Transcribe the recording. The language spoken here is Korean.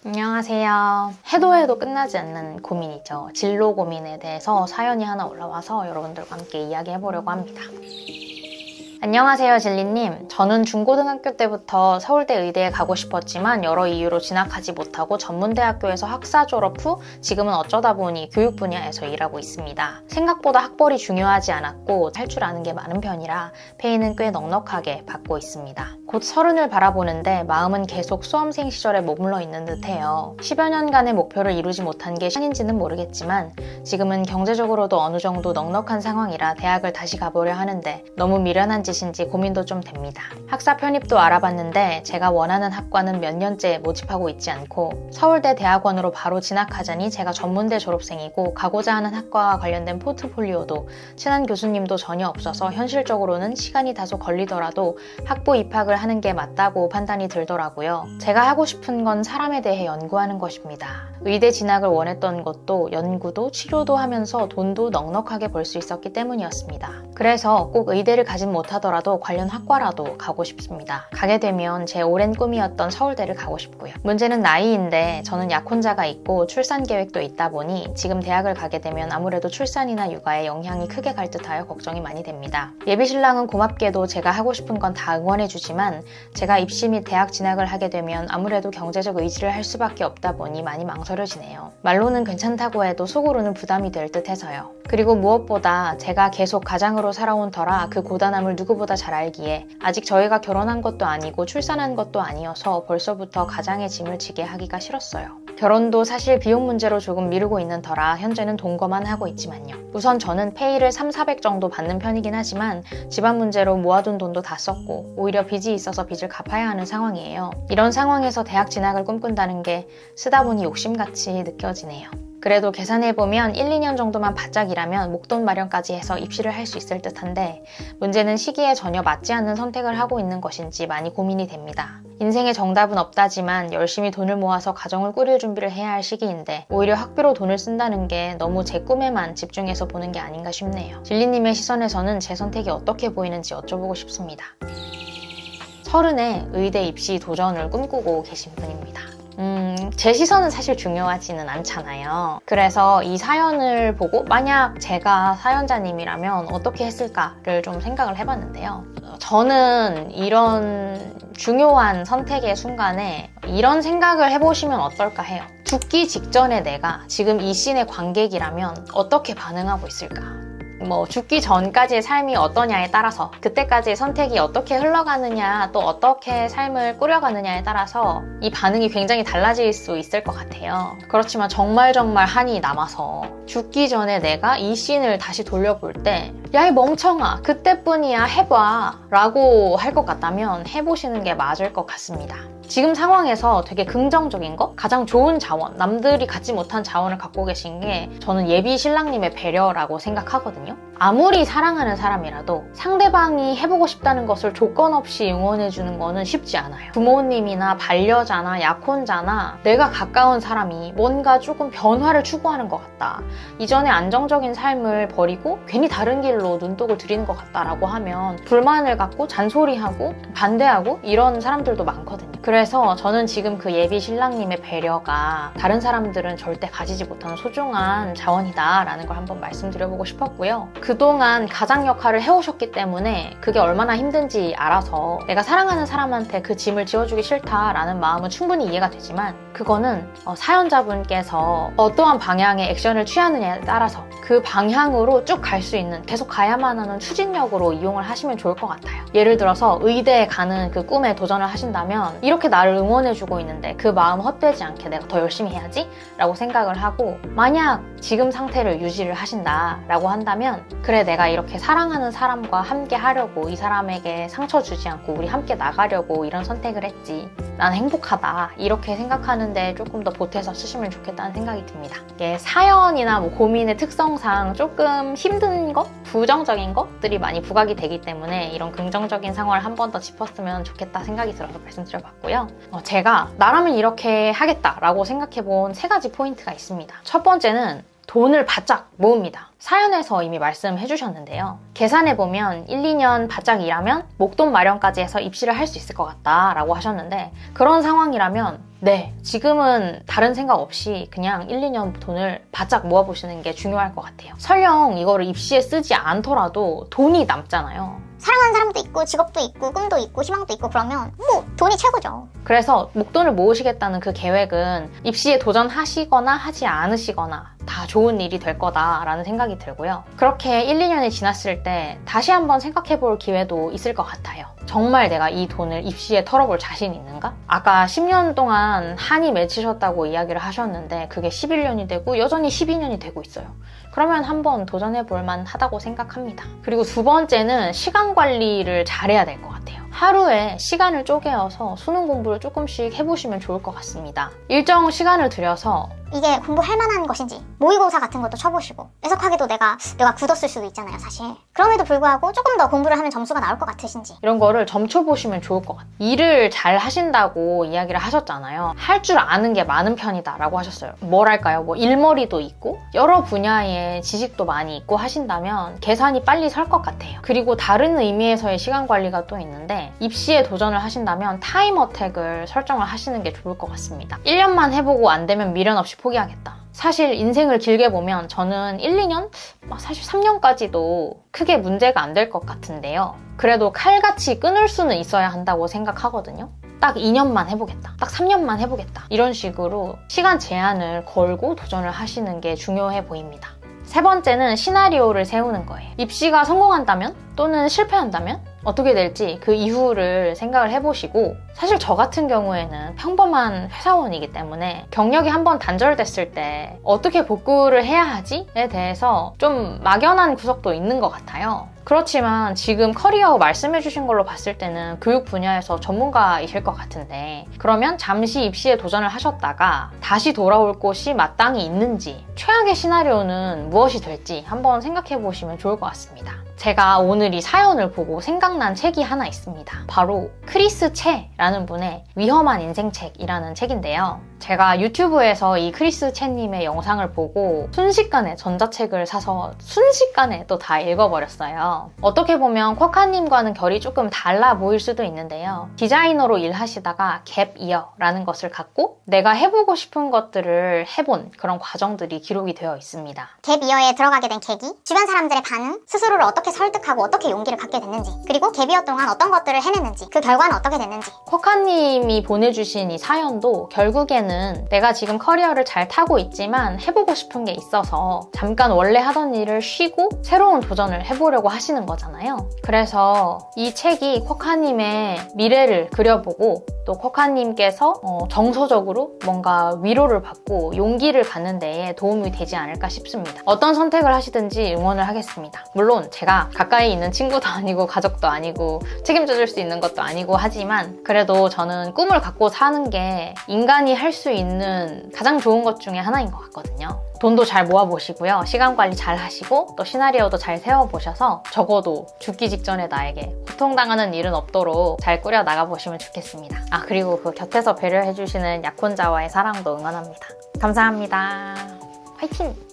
안녕하세요. 해도 해도 끝나지 않는 고민이죠. 진로 고민에 대해서 사연이 하나 올라와서 여러분들과 함께 이야기해보려고 합니다. 안녕하세요, 진리님. 저는 중고등학교 때부터 서울대 의대에 가고 싶었지만 여러 이유로 진학하지 못하고 전문대학교에서 학사 졸업 후 지금은 어쩌다 보니 교육 분야에서 일하고 있습니다. 생각보다 학벌이 중요하지 않았고 할 줄 아는 게 많은 편이라 페이는 꽤 넉넉하게 받고 있습니다. 곧 30을 바라보는데 마음은 계속 수험생 시절에 머물러 있는 듯해요. 10여 년간의 목표를 이루지 못한 게 시간인지는 모르겠지만 지금은 경제적으로도 어느 정도 넉넉한 상황이라 대학을 다시 가보려 하는데 너무 미련한 짓인지 고민도 좀 됩니다. 학사 편입도 알아봤는데 제가 원하는 학과는 몇 년째 모집하고 있지 않고 서울대 대학원으로 바로 진학하자니 제가 전문대 졸업생이고 가고자 하는 학과와 관련된 포트폴리오도 친한 교수님도 전혀 없어서 현실적으로는 시간이 다소 걸리더라도 학부 입학을 하는 게 맞다고 판단이 들더라고요. 제가 하고 싶은 건 사람에 대해 연구하는 것입니다. 의대 진학을 원했던 것도 연구도 치료도 하면서 돈도 넉넉하게 벌 수 있었기 때문이었습니다. 그래서 꼭 의대를 가진 못하더라도 관련 학과라도 가고 싶습니다. 가게 되면 제 오랜 꿈이었던 서울대를 가고 싶고요. 문제는 나이인데 저는 약혼자가 있고 출산 계획도 있다 보니 지금 대학을 가게 되면 아무래도 출산이나 육아에 영향이 크게 갈 듯하여 걱정이 많이 됩니다. 예비신랑은 고맙게도 제가 하고 싶은 건 다 응원해주지만 제가 입시 및 대학 진학을 하게 되면 아무래도 경제적 의지를 할 수밖에 없다 보니 많이 망설여지네요. 말로는 괜찮다고 해도 속으로는 부담이 될 듯해서요. 그리고 무엇보다 제가 계속 가장으로 살아온 터라 그 고단함을 누구보다 잘 알기에 아직 저희가 결혼한 것도 아니고 출산한 것도 아니어서 벌써부터 가장의 짐을 지게 하기가 싫었어요. 결혼도 사실 비용 문제로 조금 미루고 있는 터라 현재는 동거만 하고 있지만요. 우선 저는 페이를 3,400 정도 받는 편이긴 하지만 집안 문제로 모아둔 돈도 다 썼고 오히려 빚이 있어서 빚을 갚아야 하는 상황이에요. 이런 상황에서 대학 진학을 꿈꾼다는 게 쓰다 보니 욕심같이 느껴지네요. 그래도 계산해보면 1, 2년 정도만 바짝 일하면 목돈 마련까지 해서 입시를 할 수 있을 듯한데 문제는 시기에 전혀 맞지 않는 선택을 하고 있는 것인지 많이 고민이 됩니다. 인생의 정답은 없다지만 열심히 돈을 모아서 가정을 꾸릴 준비를 해야 할 시기인데 오히려 학비로 돈을 쓴다는 게 너무 제 꿈에만 집중해서 보는 게 아닌가 싶네요. 진리님의 시선에서는 제 선택이 어떻게 보이는지 여쭤보고 싶습니다. 30에 의대 입시 도전을 꿈꾸고 계신 분입니다. 제 시선은 사실 중요하지는 않잖아요. 그래서 이 사연을 보고 만약 제가 사연자님이라면 어떻게 했을까를 좀 생각을 해봤는데요. 저는 이런 중요한 선택의 순간에 이런 생각을 해보시면 어떨까 해요. 죽기 직전에 내가 지금 이 씬의 관객이라면 어떻게 반응하고 있을까? 죽기 전까지의 삶이 어떠냐에 따라서 그때까지의 선택이 어떻게 흘러가느냐 또 어떻게 삶을 꾸려가느냐에 따라서 이 반응이 굉장히 달라질 수 있을 것 같아요. 그렇지만 정말 한이 남아서 죽기 전에 내가 이 씬을 다시 돌려볼 때 야, 이 멍청아 그때뿐이야 해봐 라고 할 것 같다면 해보시는 게 맞을 것 같습니다. 지금 상황에서 되게 긍정적인 거? 가장 좋은 자원, 남들이 갖지 못한 자원을 갖고 계신 게 저는 예비 신랑님의 배려라고 생각하거든요. 아무리 사랑하는 사람이라도 상대방이 해보고 싶다는 것을 조건 없이 응원해주는 거는 쉽지 않아요. 부모님이나 반려자나 약혼자나 내가 가까운 사람이 뭔가 조금 변화를 추구하는 것 같다. 이전에 안정적인 삶을 버리고 괜히 다른 길로 눈독을 들이는 것 같다라고 하면 불만을 갖고 잔소리하고 반대하고 이런 사람들도 많거든요. 그래서 저는 지금 그 예비 신랑님의 배려가 다른 사람들은 절대 가지지 못하는 소중한 자원이다라는 걸 한번 말씀드려보고 싶었고요. 그동안 가장 역할을 해오셨기 때문에 그게 얼마나 힘든지 알아서 내가 사랑하는 사람한테 그 짐을 지어주기 싫다라는 마음은 충분히 이해가 되지만 그거는 사연자분께서 어떠한 방향의 액션을 취하느냐에 따라서 그 방향으로 쭉 갈 수 있는 계속 가야만 하는 추진력으로 이용을 하시면 좋을 것 같아요. 예를 들어서 의대에 가는 그 꿈에 도전을 하신다면 이렇게 나를 응원해주고 있는데 그 마음 헛되지 않게 내가 더 열심히 해야지 라고 생각을 하고 만약 지금 상태를 유지를 하신다 라고 한다면 그래 내가 이렇게 사랑하는 사람과 함께 하려고 이 사람에게 상처 주지 않고 우리 함께 나가려고 이런 선택을 했지 난 행복하다 이렇게 생각하는데 조금 더 보태서 쓰시면 좋겠다는 생각이 듭니다. 이게 사연이나 고민의 특성상 조금 힘든 것? 부정적인 것들이 많이 부각이 되기 때문에 이런 긍정적인 상황을 한 번 더 짚었으면 좋겠다 생각이 들어서 말씀드려봤고요. 제가 나라면 이렇게 하겠다라고 생각해본 3가지 포인트가 있습니다. 첫 번째는 돈을 바짝 모읍니다. 사연에서 이미 말씀해 주셨는데요. 계산해보면 1, 2년 바짝 일하면 목돈 마련까지 해서 입시를 할 수 있을 것 같다 라고 하셨는데, 그런 상황이라면 네, 지금은 다른 생각 없이 그냥 1, 2년 돈을 바짝 모아보시는 게 중요할 것 같아요. 설령 이거를 입시에 쓰지 않더라도 돈이 남잖아요. 사랑하는 사람도 있고 직업도 있고 꿈도 있고 희망도 있고 그러면 뭐 돈이 최고죠. 그래서 목돈을 모으시겠다는 그 계획은 입시에 도전하시거나 하지 않으시거나 다 좋은 일이 될 거다라는 생각이 들고요. 그렇게 1, 2년이 지났을 때 다시 한번 생각해 볼 기회도 있을 것 같아요. 정말 내가 이 돈을 입시에 털어볼 자신이 있는가? 아까 10년 동안 한이 맺히셨다고 이야기를 하셨는데 그게 11년이 되고 여전히 12년이 되고 있어요. 그러면 한번 도전해 볼 만하다고 생각합니다. 그리고 두 번째는 시간 관리를 잘해야 될 것 같아요. 하루에 시간을 쪼개어서 수능 공부를 조금씩 해보시면 좋을 것 같습니다. 일정 시간을 들여서 이게 공부할 만한 것인지 모의고사 같은 것도 쳐보시고, 애석하게도 내가 굳었을 수도 있잖아요 사실. 그럼에도 불구하고 조금 더 공부를 하면 점수가 나올 것 같으신지 이런 거를 점쳐보시면 좋을 것 같아요. 일을 잘 하신다고 이야기를 하셨잖아요. 할 줄 아는 게 많은 편이다 라고 하셨어요. 뭐랄까요? 뭐 일머리도 있고 여러 분야의 지식도 많이 있고 하신다면 계산이 빨리 설 것 같아요. 그리고 다른 의미에서의 시간 관리가 또 있는데, 입시에 도전을 하신다면 타임 어택을 설정을 하시는 게 좋을 것 같습니다. 1년만 해보고 안 되면 미련 없이 포기하겠다. 사실 인생을 길게 보면 저는 1, 2년? 사실 3년까지도 크게 문제가 안 될 것 같은데요. 그래도 칼같이 끊을 수는 있어야 한다고 생각하거든요. 딱 2년만 해보겠다. 딱 3년만 해보겠다. 이런 식으로 시간 제한을 걸고 도전을 하시는 게 중요해 보입니다. 세 번째는 시나리오를 세우는 거예요. 입시가 성공한다면 또는 실패한다면 어떻게 될지 그 이후를 생각을 해보시고, 사실 저 같은 경우에는 평범한 회사원이기 때문에 경력이 한번 단절됐을 때 어떻게 복구를 해야 하지에 대해서 좀 막연한 구석도 있는 것 같아요. 그렇지만 지금 커리어 말씀해주신 걸로 봤을 때는 교육 분야에서 전문가이실 것 같은데, 그러면 잠시 입시에 도전을 하셨다가 다시 돌아올 곳이 마땅히 있는지, 최악의 시나리오는 무엇이 될지 한번 생각해 보시면 좋을 것 같습니다. 제가 오늘 이 사연을 보고 생각난 책이 하나 있습니다. 바로 크리스 채라는 분의 위험한 인생책이라는 책인데요. 제가 유튜브에서 이 크리스 채님의 영상을 보고 순식간에 전자책을 사서 순식간에 또 다 읽어버렸어요. 어떻게 보면 쿼카님과는 결이 조금 달라 보일 수도 있는데요. 디자이너로 일하시다가 갭 이어라는 것을 갖고 내가 해보고 싶은 것들을 해본 그런 과정들이 기록이 되어 있습니다. 갭 이어에 들어가게 된 계기, 주변 사람들의 반응, 스스로를 어떻게 설득하고 어떻게 용기를 갖게 됐는지, 그리고 갭 이어 동안 어떤 것들을 해냈는지, 그 결과는 어떻게 됐는지. 쿼카님이 보내주신 이 사연도 결국에는 내가 지금 커리어를 잘 타고 있지만 해보고 싶은 게 있어서 잠깐 원래 하던 일을 쉬고 새로운 도전을 해보려고 하시는 거잖아요. 그래서 이 책이 쿼카님의 미래를 그려보고 또 쿼카님께서 정서적으로 뭔가 위로를 받고 용기를 갖는 데에 도움이 되지 않을까 싶습니다. 어떤 선택을 하시든지 응원을 하겠습니다. 물론 제가 가까이 있는 친구도 아니고 가족도 아니고 책임져줄 수 있는 것도 아니고 하지만, 그래도 저는 꿈을 갖고 사는 게 인간이 할 수 있는 가장 좋은 것 중에 하나인 것 같거든요. 돈도 잘 모아보시고요. 시간 관리 잘 하시고 또 시나리오도 잘 세워보셔서 적어도 죽기 직전에 나에게 고통당하는 일은 없도록 잘 꾸려 나가보시면 좋겠습니다. 그리고 그 곁에서 배려해주시는 약혼자와의 사랑도 응원합니다. 감사합니다. 화이팅!